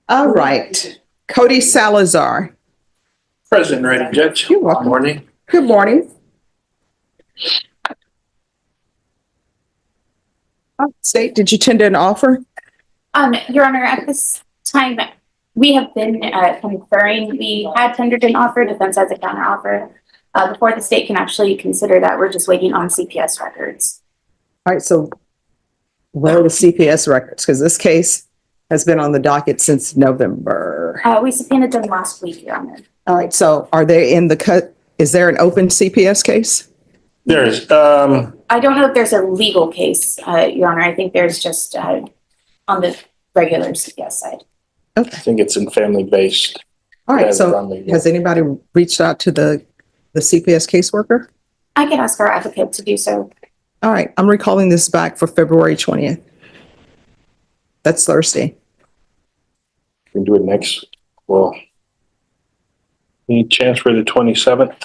All right. Cody Salazar. Present, ready, Judge. You're welcome. Morning. Good morning. State, did you tender an offer? Your Honor, at this time, we have been conferring. We had tendered an offer, defense has a counter offer. Before the state can actually consider that, we're just waiting on CPS records. All right, so where are the CPS records? Because this case has been on the docket since November. We subpoenaed them last week, Your Honor. All right, so are they in the cut? Is there an open CPS case? There is, I don't know if there's a legal case, Your Honor. I think there's just on the regular CPS side. I think it's in family-based. All right, so has anybody reached out to the CPS caseworker? I can ask our advocate to do so. All right, I'm recalling this back for February 20th. That's Thursday. We can do it next, well, any chance for the 27th?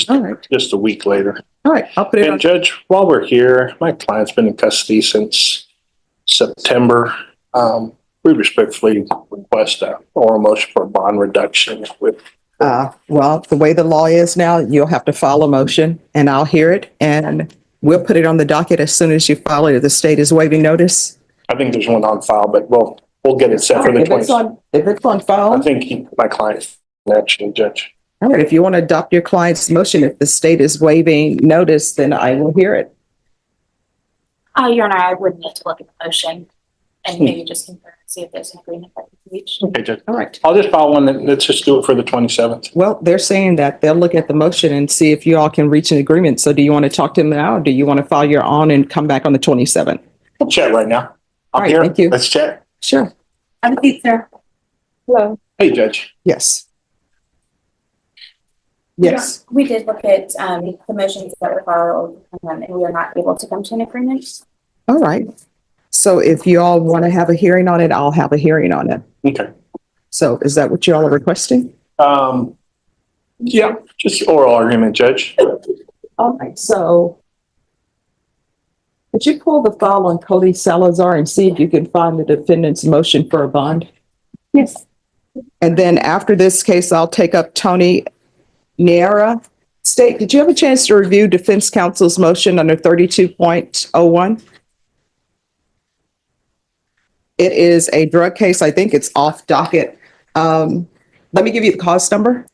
All right. Just a week later. All right, I'll put it on. And Judge, while we're here, my client's been in custody since September. We respectfully request an oral motion for bond reduction with. Well, the way the law is now, you'll have to file a motion and I'll hear it and we'll put it on the docket as soon as you file it. If the state is waiving notice. I think there's one on file, but we'll get it set for the 20th. If it's on file. I think my client's actually, Judge. All right, if you want to adopt your client's motion, if the state is waiving notice, then I will hear it. Your Honor, I would need to look at the motion and maybe just confirm, see if there's an agreement that we can reach. Okay, Judge. All right. I'll just file one. Let's just do it for the 27th. Well, they're saying that they'll look at the motion and see if you all can reach an agreement. So do you want to talk to them now or do you want to file your own and come back on the 27th? We'll chat right now. All I'm right, here. thank you. Let's chat. Sure. Have a seat, sir. Hello. Hey, Judge. Yes. Yes. We did look at the motions that were filed and we are not able to come to an agreement. All right. So if you all want to have a hearing on it, I'll have a hearing on it. Okay. So is that what you all are requesting? Yeah, just oral argument, Judge. All right. So would you pull the file on Cody Salazar and see if you can find the defendant's motion for a bond? Yes. And then after this case, I'll take up Tony Niera. State, did you have a chance to review defense counsel's motion under 32.01? It is a drug case. I think it's off docket. Let me give you the cause number.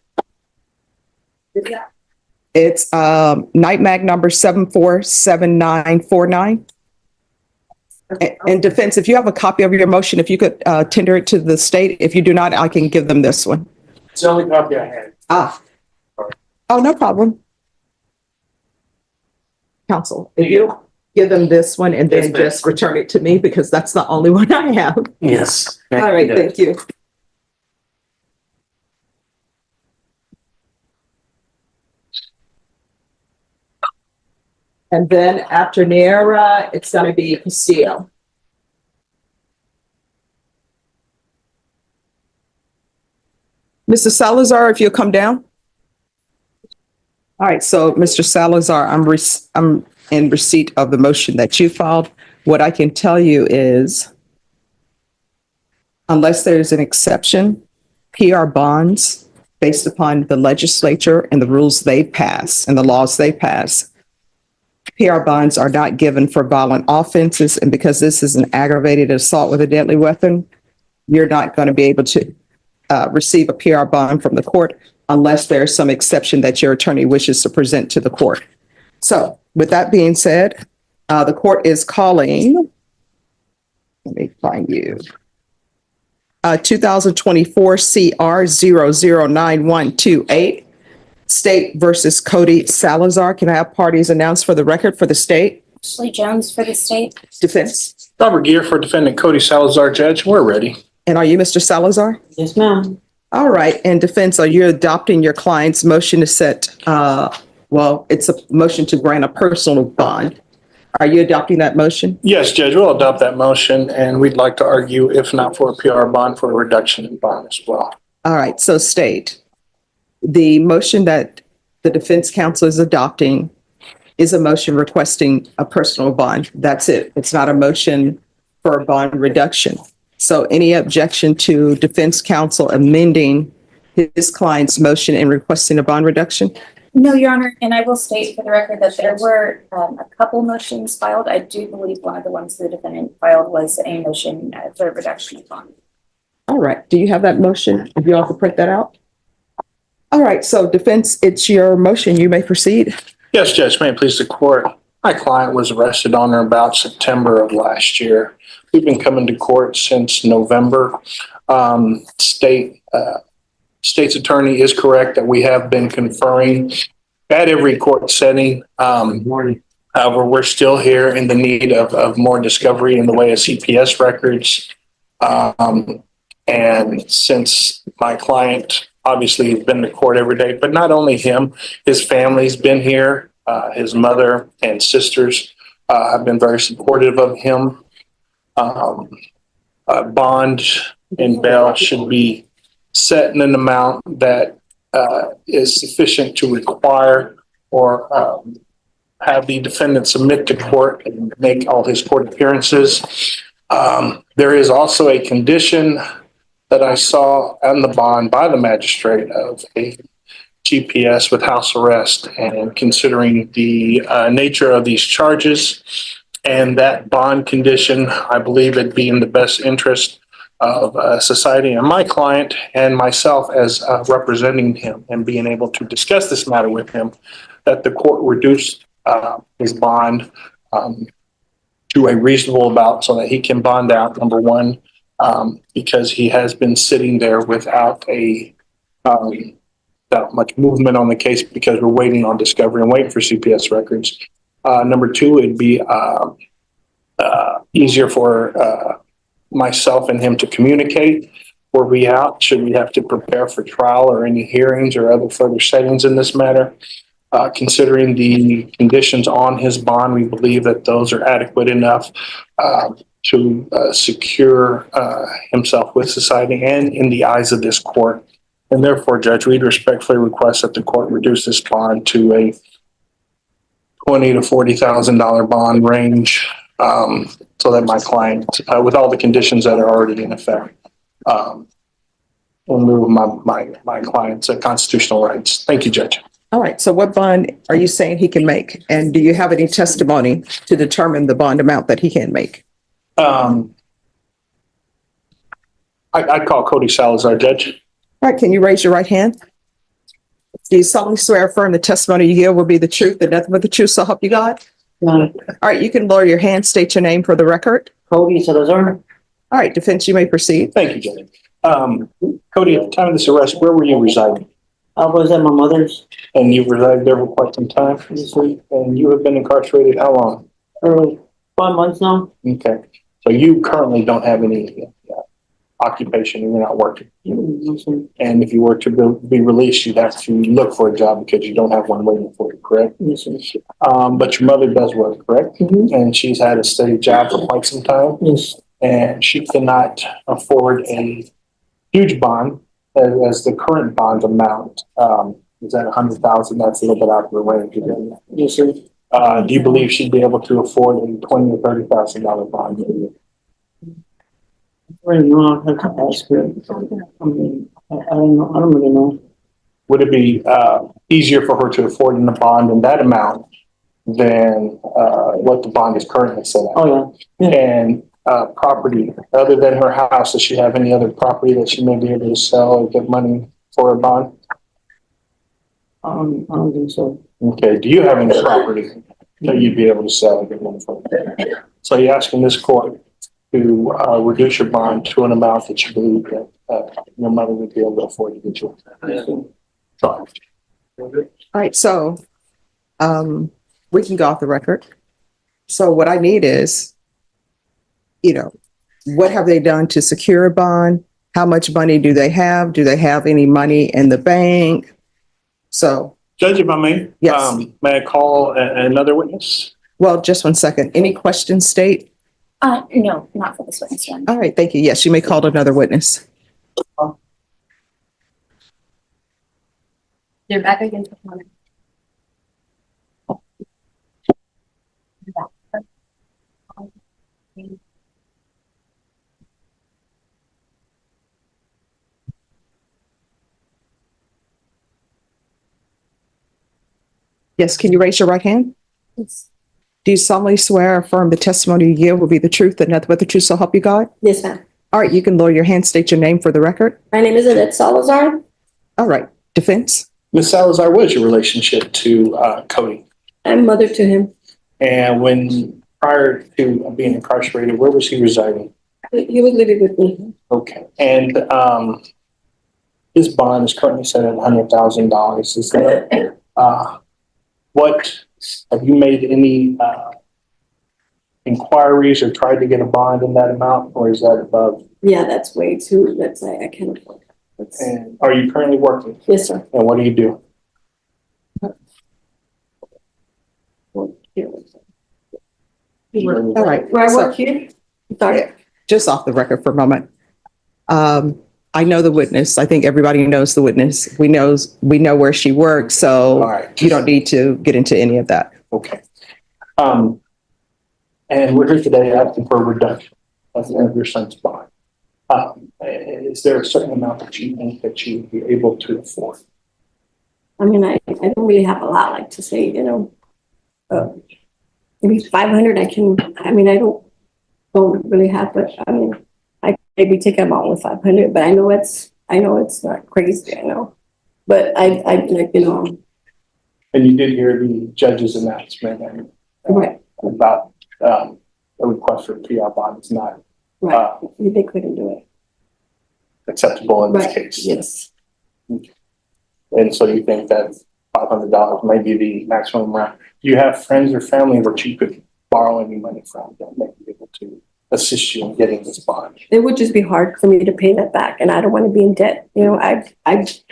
It's NITMAG number 747949. And defense, if you have a copy of your motion, if you could tender it to the state. If you do not, I can give them this one. It's the only copy I had. Oh, no problem. Counsel, if you give them this one and then just return it to me because that's the only one I have. Yes. All right, thank you. And then after Niera, it's going to be Castillo. Mr. Salazar, if you'll come down. All right, so Mr. Salazar, I'm in receipt of the motion that you filed. What I can tell you is, unless there's an exception, PR bonds based upon the legislature and the rules they pass and the laws they pass, PR bonds are not given for violent offenses. And because this is an aggravated assault with a deadly weapon, you're not going to be able to receive a PR bond from the court unless there's some exception that your attorney wishes to present to the court. So with that being said, the court is calling, let me find you, 2024 CR 009128, State versus Cody Salazar. Can I have parties announced for the record for the state? Ashley Jones for the state. Defense. Robert Gear for defendant Cody Salazar, Judge. We're ready. And are you Mr. Salazar? Yes, ma'am. All right. And defense, are you adopting your client's motion to set, well, it's a motion to grant a personal bond. Are you adopting that motion? Yes, Judge, we'll adopt that motion and we'd like to argue, if not for a PR bond, for a reduction in bond as well. All right. So state, the motion that the defense counsel is adopting is a motion requesting a personal bond. That's it. It's not a motion for a bond reduction. So any objection to defense counsel amending his client's motion and requesting a bond reduction? No, Your Honor, and I will state for the record that there were a couple motions filed. I do believe one of the ones the defendant filed was a motion for reduction of bond. All right. Do you have that motion? If you all could print that out. All right. So defense, it's your motion. You may proceed. Yes, Judge, may it please the court. My client was arrested on or about September of last year. We've been coming to court since November. State's attorney is correct that we have been conferring at every court setting. However, we're still here in the need of more discovery in the way of CPS records. And since my client obviously has been to court every day, but not only him, his family's been here. His mother and sisters have been very supportive of him. Bond and bail should be set in an amount that is sufficient to require or have the defendant submit to court and make all his court appearances. There is also a condition that I saw on the bond by the magistrate of a GPS with house arrest, and considering the nature of these charges and that bond condition, I believe it'd be in the best interest of society and my client and myself as representing him and being able to discuss this matter with him, that the court reduced his bond to a reasonable amount so that he can bond out, number one, because he has been sitting there without much movement on the case because we're waiting on discovery and waiting for CPS records. Number two, it'd be easier for myself and him to communicate. Were we out? Should we have to prepare for trial or any hearings or other further settings in this matter? Considering the conditions on his bond, we believe that those are adequate enough to secure himself with society and in the eyes of this court. And therefore, Judge, we'd respectfully request that the court reduce this bond to a $20,000 to $40,000 bond range, so that my client, with all the conditions that are already in effect, will remove my client's constitutional rights. Thank you, Judge. All right. So what bond are you saying he can make? And do you have any testimony to determine the bond amount that he can make? I'd call Cody Salazar, Judge. All right. Can you raise your right hand? Do you solemnly swear or affirm the testimony you give will be the truth and nothing but the truth, so help you God? No. All right. You can lower your hand, state your name for the record. Cody Salazar. All right. Defense, you may proceed. Thank you, Judge. Cody, at the time of this arrest, where were you residing? I was at my mother's. And you've resided there for quite some time? Yes, sir. And you have been incarcerated how long? For 5 months now. Okay. So you currently don't have any occupation and you're not working. Yes, sir. And if you were to be released, you'd have to look for a job because you don't have one waiting for you, correct? Yes, sir. But your mother does work, correct? Mm-hmm. And she's had a steady job for quite some time. Yes. And she cannot afford a huge bond as the current bond amount is at 100,000. That's a little bit out of the range. Yes, sir. Do you believe she'd be able to afford a $20,000 or $30,000 bond? Right now, I have to ask her. I mean, I don't know. I don't really know. Would it be easier for her to afford in a bond in that amount than what the bond is currently set at? Oh, yeah. And property, other than her house, does she have any other property that she may be able to sell or get money for a bond? I don't think so. Okay, do you have any property that you'd be able to sell and get money for? So you're asking this court to reduce your bond to an amount that you believe that your mother would be able to afford to get you? All right. So we can go off the record. So what I need is, what have they done to secure a bond? How much money do they have? Do they have any money in the bank? So, Judge, if I may, yes. May I call another witness? Well, just one second. Any questions, State? No, not for this witness, Your Honor. All right. Thank you. Yes, you may call another witness. You're back against the corner. Yes, can you raise your right hand? Do you solemnly swear or affirm the testimony you give will be the truth and nothing but the truth, so help you God? Yes, ma'am. All right, you can lower your hand, state your name for the record. My name is Salazar. All right, defense. Ms. Salazar, what is your relationship to Cody? I'm mother to him. And when prior to being incarcerated, where was he residing? He was living with me. Okay. And his bond is currently set at $100,000. Is that what have you made any inquiries or tried to get a bond in that amount, or is that above? Yeah, that's way too. That's I can't afford. And are you currently working? Yes, sir. And what do you do? All right. Where I so- work here. Sorry. Just off the record for a moment. I know the witness. I think everybody knows the witness. We know where she works, All so right. you don't need to get into any of that. Okay. And we're here today asking for a reduction of your son's bond. Is there a certain amount that you think that you would be able to afford? I mean, I don't really have a lot like to say, maybe 500. I mean, I don't really have, but I mean, I maybe take him out with 500, but I know it's not crazy, I know. But I like, And you did hear the judge's announcement and right, about a request for a PR bond is not right. They couldn't do it. acceptable in this Right, case. yes. And so you think that $500 may be the maximum amount. Do you have friends or family that you could borrow any money from that may be able to assist you in getting this bond? It would just be hard for me to pay that back, and I don't want to be in debt. I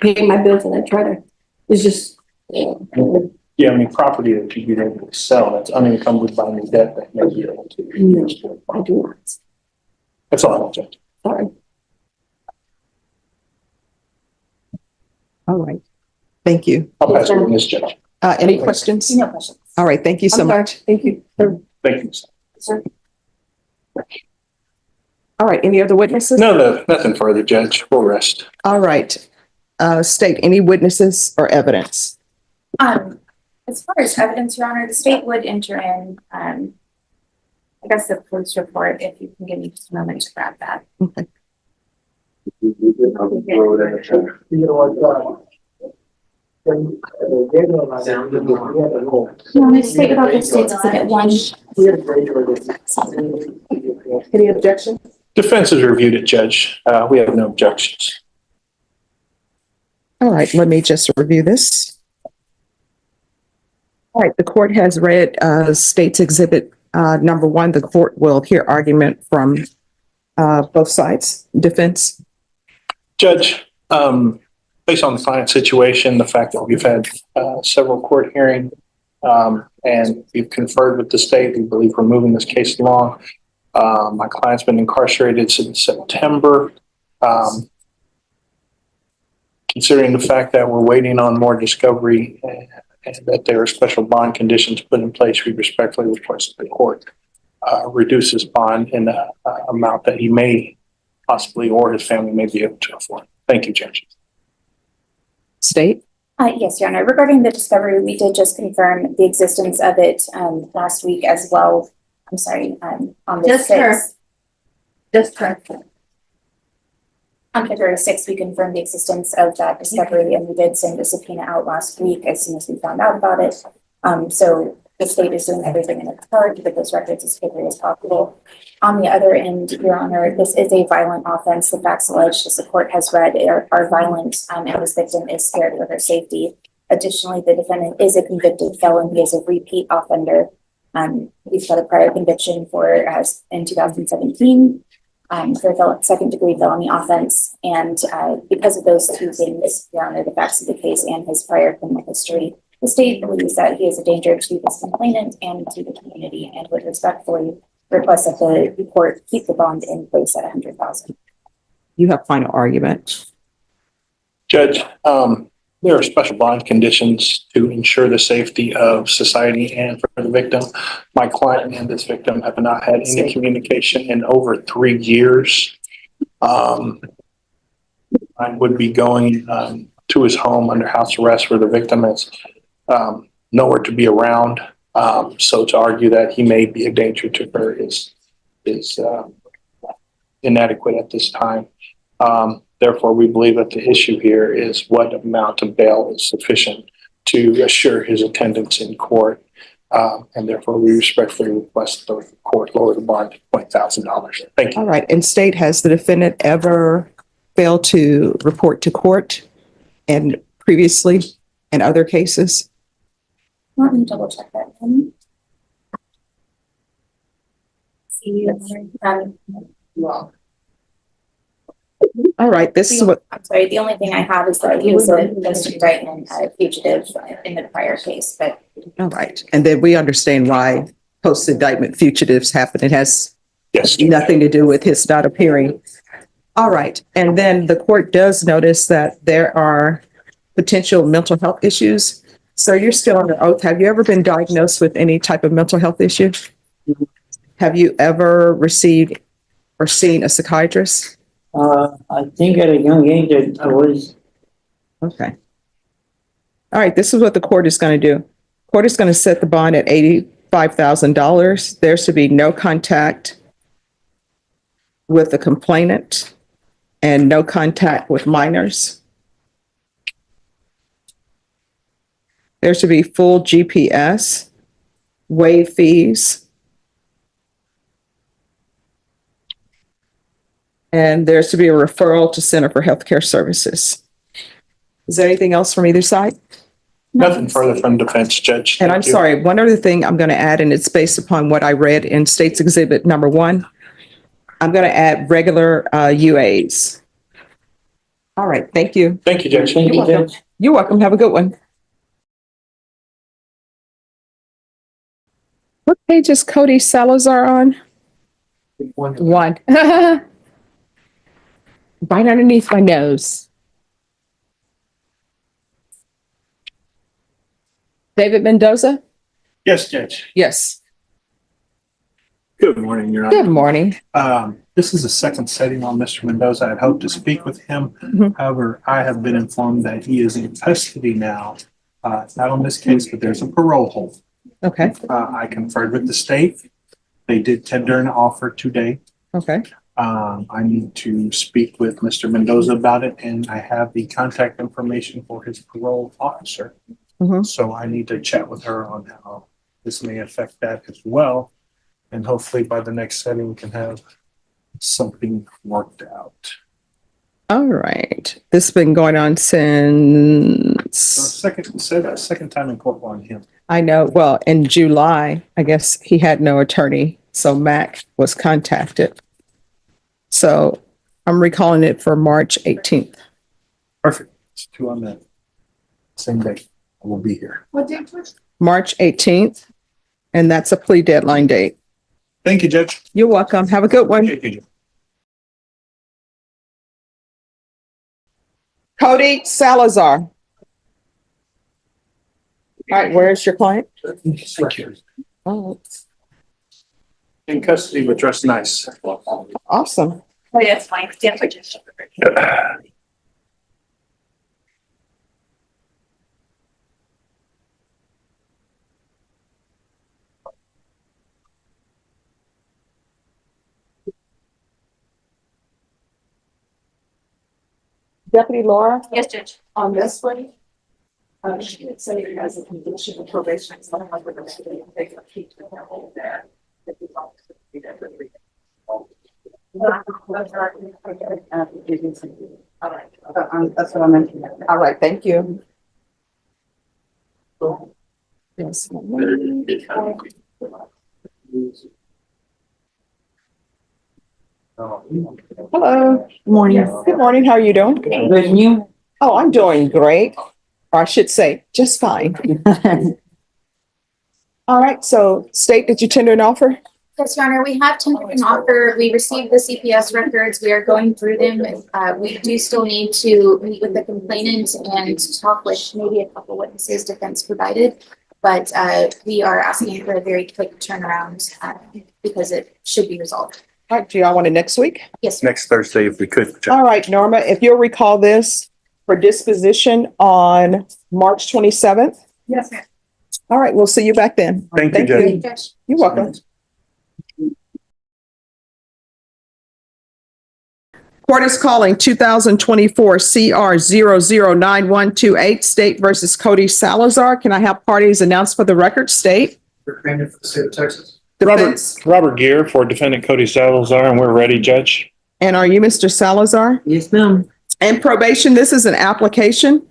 pay my bills and I try to. It's just. Do you have any property that you'd be able to sell that's unencumbered by any debt that may be able to? No, I do not. That's all I want, Judge. Sorry. All right. Thank you. I'll pass it to Ms. Judge. Any questions? No questions. All right, thank you so I'm sorry. much. Thank you. Thank you. Sir. All right, any other witnesses? No, nothing further, Judge. We'll rest. All right. State any witnesses or evidence. As far as evidence, Your Honor, the state would enter in, I guess the police report, if you can give me just a moment to grab that. Okay. No, the state would also state exhibit 1. Any objection? Defense has reviewed it, Judge. We have no objections. All right, let me just review this. All right, the court has read State's Exhibit number 1. The court will hear argument from both sides. Defense. Judge, based on the client situation, the fact that we've had several court hearings and we've conferred with the state, we believe we're moving this case along. My client's been incarcerated since September. Considering the fact that we're waiting on more discovery and that there are special bond conditions put in place, we respectfully request that the court reduce his bond in the amount that he may possibly or his family may be able to afford. Thank you, Judge. State. Yes, Your Honor. Regarding the discovery, we did just confirm the existence of it last week as well. I'm sorry, on the Just her. 6th. Just her. On February 6th, we confirmed the existence of that discovery, and we did send a subpoena out last week as soon as we found out about it. So the state is doing everything in its power to get those records as quickly as possible. On the other end, Your Honor, this is a violent offense. The facts alleged, as the court has read, are violent, and this victim is scared for her safety. Additionally, the defendant is a convicted felon. He is a repeat offender. He's got a prior conviction for in 2017 for a second-degree felony offense. And because of those two things, Your Honor, the facts of the case and his prior criminal history, the state believes that he is a danger to this complainant and to the community, and would respectfully request that the court keep the bond in place at $100,000. You have final argument. Judge, there are special bond conditions to ensure the safety of society and for the victim. My client and this victim have not had any communication in over 3 years. I would be going to his home under house arrest where the victim has nowhere to be around. So to argue that he may be a danger to her is inadequate at this time. Therefore, we believe that the issue here is what amount of bail is sufficient to assure his attendance in court. And therefore, we respectfully request the court lower the bond to $20,000. Thank All you. right. And state, has the defendant ever failed to report to court and previously in other cases? Let me double check that. See, All right. This is what, I'm sorry, the only thing I have is that he was a post-indictment fugitive in the prior case, but all right. And then we understand why post-indictment fugitives happen. It has Yes. nothing to do with his not appearing. All right. And then the court does notice that there are potential mental health issues. So you're still under oath. Have you ever been diagnosed with any type of mental health issue? Have you ever received or seen a psychiatrist? I think at a young age I was, Okay. All right. This is what the court is going to do. Court is going to set the bond at $85,000. There should be no contact with the complainant and no contact with minors. There should be full GPS, waive fees. And there should be a referral to Center for Healthcare Services. Is there anything else from either side? Nothing further from defense, Judge. And I'm Thank you. sorry, one other thing I'm going to add, and it's based upon what I read in State's Exhibit number 1. I'm going to add regular UAs. All right, thank you. Thank you, Judge. thank you, You're welcome. Judge. You're welcome. Have a good one. What page is Cody Salazar on? 1. Right underneath my nose. David Mendoza? Yes, Judge. Yes. Good morning, Your Good Honor. morning. This is the second setting on Mr. Mendoza. I'd hoped to speak with him. Mhm. However, I have been informed that he is in custody now. It's not on this case, but there's a parole hold. Okay, I conferred with the state. They did tender an offer today. okay. I need to speak with Mr. Mendoza about it, and I have the contact information for his parole officer. Mhm. So I need to chat with her on how this may affect that as well. And hopefully by the next setting, we can have something worked out. All right. This has been going on since, Second time in court on him. I know, well, in July, I guess he had no attorney, so Mac was contacted. So I'm recalling it for March 18th. Perfect. It's 2 on that same day. I will be here. what date was? March 18th, and that's a plea deadline date. Thank you, Judge. You're welcome. Have a good one. Thank you. Cody Salazar. All right, where's your client? Thank you. Oh, In custody with Dress Nice. awesome. Oh, yeah, it's fine. Yeah, for just. Deputy Laura, Yes, Judge. on this one, she did say it has a condition of probation. So I'm like, we're going to take a peek at that hole there. All right. That's what I mentioned. All right, thank you. Yes. Hello. Morning. Good morning. How are you doing? Good, and you? Oh, I'm doing great. Or I should say, just fine. All right. So state, did you tender an offer? Yes, Your Honor, we have tendered an offer. We received the CPS records. We are going through them. We do still need to meet with the complainant and talk with maybe a couple witnesses defense provided. But we are asking for a very quick turnaround because it should be resolved. All right. Do y'all want it next week? Yes, sir. Next Thursday, if we could. Judge. All right, Norma, if you'll recall this for disposition on March 27th. Yes, sir. All right, we'll see you back then. Thank you, Judge. You're welcome. Court is calling 2024 CR 009128 State versus Cody Salazar. Can I have parties announced for the record? State. Defendant for the state of Texas. Defense. Robert Gear for defendant Cody Salazar, and we're ready, Judge. And are you Mr. Salazar? Yes, ma'am. And probation, this is an application.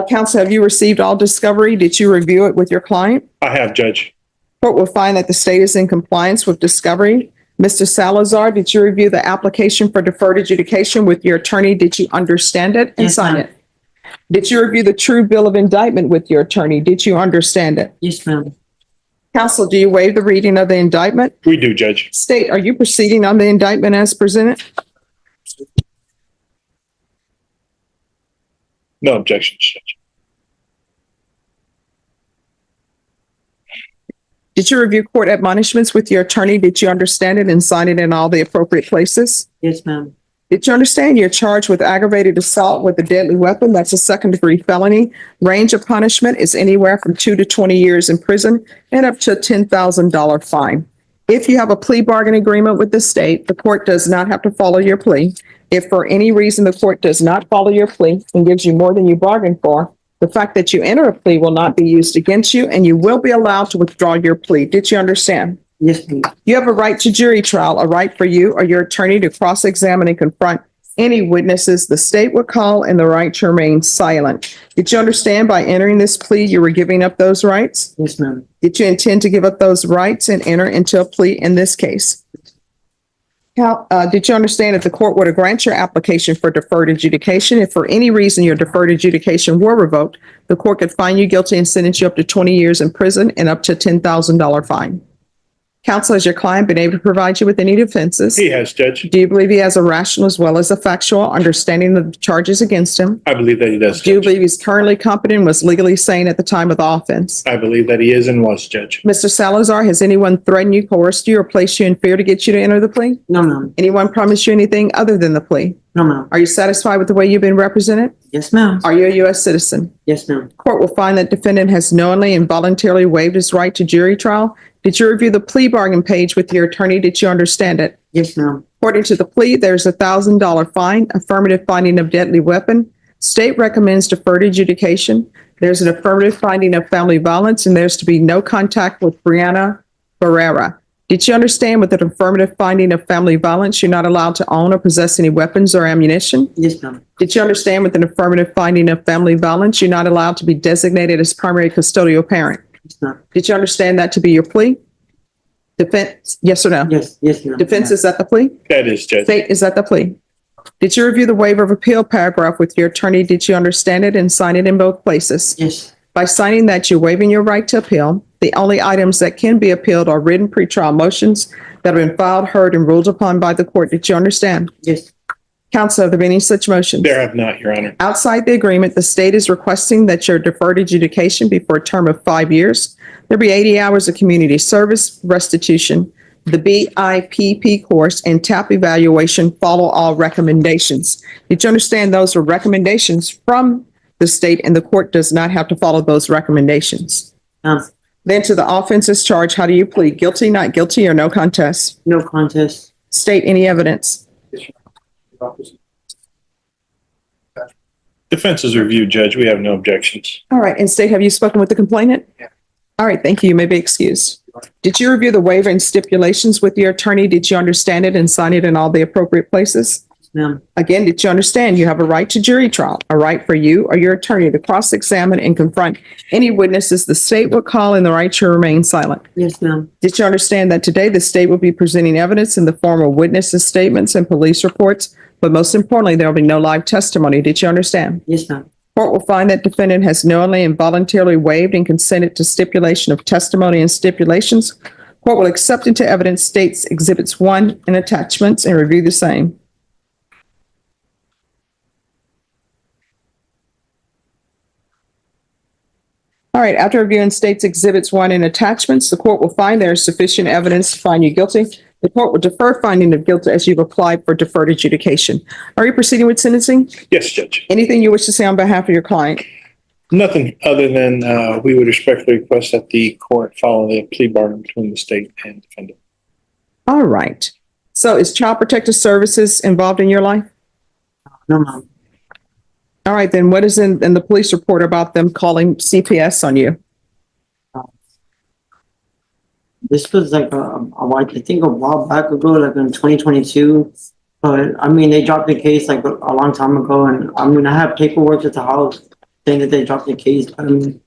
Counsel, have you received all discovery? Did you review it with your client? I have, Judge. Court will find that the state is in compliance with discovery. Mr. Salazar, did you review the application for deferred adjudication with your attorney? Did you understand it and Yes, sign ma'am. it? Did you review the true bill of indictment with your attorney? Did you understand it? Yes, ma'am. Counsel, do you waive the reading of the indictment? We do, Judge. State, are you proceeding on the indictment as presented? No objections, Judge. Did you review court admonishments with your attorney? Did you understand it and sign it in all the appropriate places? Yes, ma'am. Did you understand you're charged with aggravated assault with a deadly weapon? That's a second-degree felony. Range of punishment is anywhere from 2 to 20 years in prison and up to a $10,000 fine. If you have a plea bargain agreement with the state, the court does not have to follow your plea. If for any reason the court does not follow your plea and gives you more than you bargained for, the fact that you enter a plea will not be used against you and you will be allowed to withdraw your plea. Did you understand? Yes, ma'am. You have a right to jury trial, a right for you or your attorney to cross-examine and confront any witnesses the state would call, and the right to remain silent. Did you understand by entering this plea, you were giving up those rights? Yes, ma'am. Did you intend to give up those rights and enter into a plea in this case? Did you understand that the court would grant your application for deferred adjudication? If for any reason your deferred adjudication were revoked, the court could find you guilty and sentence you up to 20 years in prison and up to $10,000 fine. Counsel, has your client been able to provide you with any defenses? He has, Judge. Do you believe he has a rational as well as a factual understanding of the charges against him? I believe that he does, Do you Judge. believe he's currently competent and was legally sane at the time of the offense? I believe that he is and was, Judge. Mr. Salazar, has anyone threatened you, coerced you, or placed you in fear to get you to enter the plea? No, ma'am. Anyone promised you anything other than the plea? No, ma'am. Are you satisfied with the way you've been represented? Yes, ma'am. Are you a U.S. citizen? Yes, ma'am. Court will find that defendant has knowingly and voluntarily waived his right to jury trial. Did you review the plea bargain page with your attorney? Did you understand it? Yes, ma'am. According to the plea, there's a $1,000 fine, affirmative finding of deadly weapon. State recommends deferred adjudication. There's an affirmative finding of family violence, and there's to be no contact with Brianna Barrera. Did you understand with an affirmative finding of family violence, you're not allowed to own or possess any weapons or ammunition? Yes, ma'am. Did you understand with an affirmative finding of family violence, you're not allowed to be designated as primary custodial parent? Yes, ma'am. Did you understand that to be your plea? Defense, yes or no? Yes, ma'am. Defense, is that the plea? That is, Judge. State, is that the plea? Did you review the waiver of appeal paragraph with your attorney? Did you understand it and sign it in both places? Yes. By signing that, you're waiving your right to appeal. The only items that can be appealed are written pretrial motions that have been filed, heard, and ruled upon by the court. Did you understand? Yes. Counsel, have there been any such motions? There have not, Your Honor. Outside the agreement, the state is requesting that your deferred adjudication be for a term of 5 years. There'll be 80 hours of community service, restitution, the BIPP course, and TAP evaluation follow all recommendations. Did you understand those are recommendations from the state and the court does not have to follow those recommendations? Then to the offenses charged, how do you plead? Guilty, not guilty, or no contest? No contest. State any evidence. Defense is reviewed, Judge. We have no objections. All right, and state, have you spoken with the complainant? Yeah. All right, thank you. You may be excused. Did you review the waiver and stipulations with your attorney? Did you understand it and sign it in all the appropriate places? Yes, ma'am. Again, did you understand you have a right to jury trial, a right for you or your attorney to cross-examine and confront any witnesses the state will call, and the right to remain silent? Yes, ma'am. Did you understand that today the state will be presenting evidence in the form of witnesses' statements and police reports, but most importantly, there will be no live testimony? Did you understand? Yes, ma'am. Court will find that defendant has knowingly and voluntarily waived and consented to stipulation of testimony and stipulations. Court will accept into evidence states exhibits 1 and attachments and review the same. All right, after reviewing states exhibits 1 and attachments, the court will find there is sufficient evidence to find you guilty. The court will defer finding of guilt as you've applied for deferred adjudication. Are you proceeding with sentencing? Yes, Judge. Anything you wish to say on behalf of your client? Nothing other than, we would respectfully request that the court follow the plea bargain between the state and defendant. All right. So is Child Protective Services involved in your life? No, ma'am. All right, then what is in the police report about them calling CPS on you? This was like I think a while back ago, like in 2022. But I mean, they dropped the case like a long time ago, and I mean, I have paperwork at the house saying that they dropped the case. But I mean,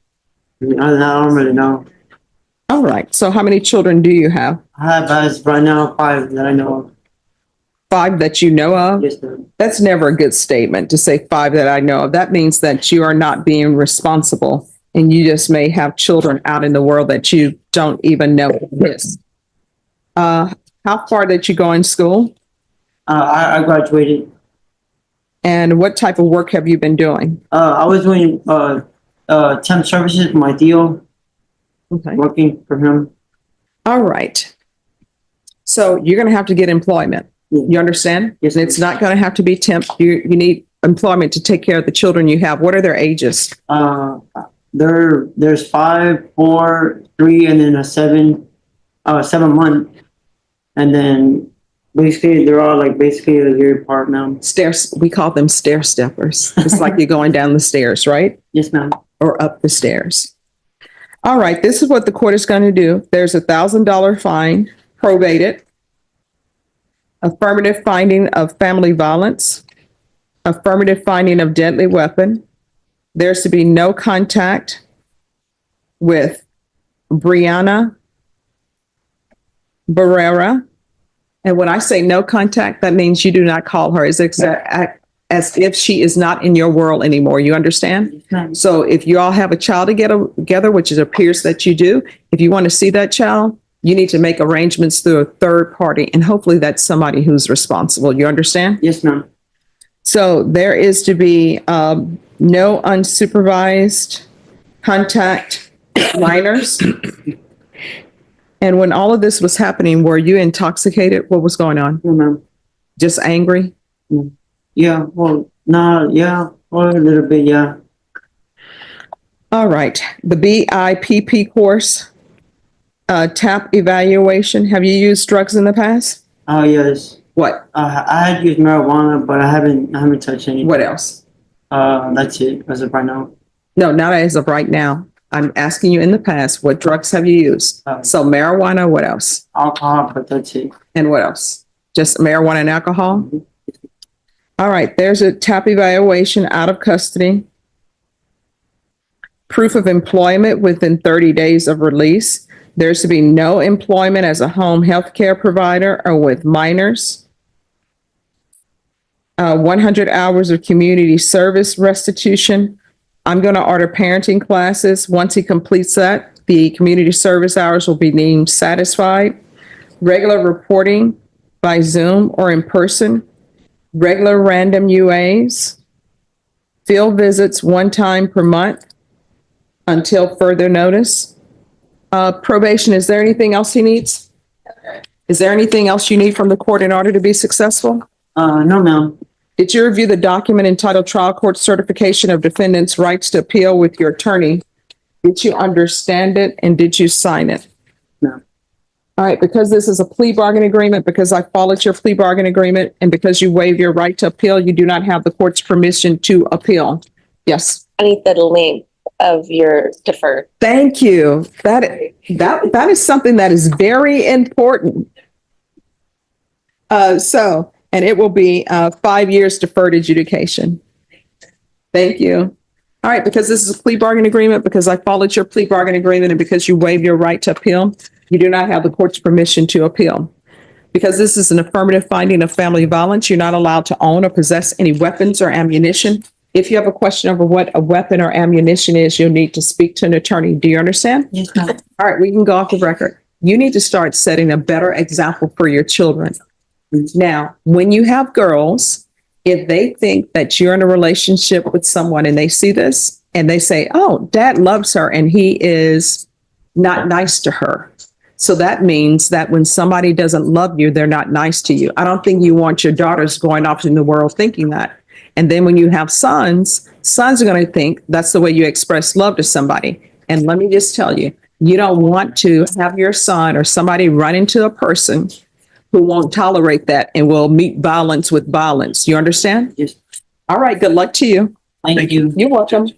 other than that, I don't really know. All right. So how many children do you have? I have as of right now 5 that I know of. 5 that you know of? Yes, ma'am. That's never a good statement to say 5 that I know of. That means that you are not being responsible and you just may have children out in the world that you don't even know exist. How far did you go in school? I graduated. And what type of work have you been doing? I was doing temp services for my Theo, Okay. working for him. All right. So you're going to have to get employment. You understand? Yes, It's not going to have to be temp. You need employment to take care of the children you have. What are their ages? There's 5, 4, 3, and then a 7 month, and then basically they're all like basically a year apart now. Stairs. We call them stair steppers. It's like you're going down the stairs, right? Yes, ma'am. Or up the stairs. All right. This is what the court is going to do. There's $1,000 fine, probated, affirmative finding of family violence, affirmative finding of deadly weapon. There's to be no contact with Brianna Barrera. And when I say no contact, that means you do not call her as if she is not in your world anymore. You understand? Yes, ma'am. So if you all have a child together, which it appears that you do, if you want to see that child, you need to make arrangements through a third party. And hopefully that's somebody who's responsible. You understand? Yes, ma'am. So there is to be no unsupervised contact minors. And when all of this was happening, were you intoxicated? What was going on? Yeah, ma'am. Just angry? Yeah, well, nah, yeah, well, a little bit, yeah. All right. The BIPP course, TAP evaluation. Have you used drugs in the past? Oh, yes. What? I had used marijuana, but I haven't touched any. What else? That's it, as of right now. No, not as of right now. I'm asking you in the past, what drugs have you used? So marijuana, what else? Alcohol, but that's it. And what else? Just marijuana and alcohol? All right, there's a TAP evaluation out of custody. Proof of employment within 30 days of release. There's to be no employment as a home health care provider or with minors. 100 hours of community service restitution. I'm going to order parenting classes. Once he completes that, the community service hours will be deemed satisfied. Regular reporting by Zoom or in person. Regular random UAs. Field visits 1 time per month until further notice. Probation, is there anything else he needs? Is there anything else you need from the court in order to be successful? No, ma'am. Did you review the document entitled Trial Court Certification of Defendant's Rights to Appeal with your attorney? Did you understand it and did you sign it? No. All right, because this is a plea bargain agreement, because I followed your plea bargain agreement, and because you waived your right to appeal, you do not have the court's permission to appeal. Yes. I need the link of your deferred. Thank you. That is something that is very important. And it will be 5 years deferred adjudication. Thank you. All right, because this is a plea bargain agreement, because I followed your plea bargain agreement, and because you waived your right to appeal, you do not have the court's permission to appeal. Because this is an affirmative finding of family violence, you're not allowed to own or possess any weapons or ammunition. If you have a question over what a weapon or ammunition is, you'll need to speak to an attorney. Do you understand? Yes, ma'am. All right, we can go off the record. You need to start setting a better example for your children. Now, when you have girls, if they think that you're in a relationship with someone and they see this and they say, oh, dad loves her and he is not nice to her. So that means that when somebody doesn't love you, they're not nice to you. I don't think you want your daughters going off in the world thinking that. And then when you have sons, Sons are going to think that's the way you express love to somebody. And let me just tell you, you don't want to have your son or somebody run into a person who won't tolerate that and will meet violence with violence. You understand? Yes. All right. Good luck to you. Thank you. You're welcome.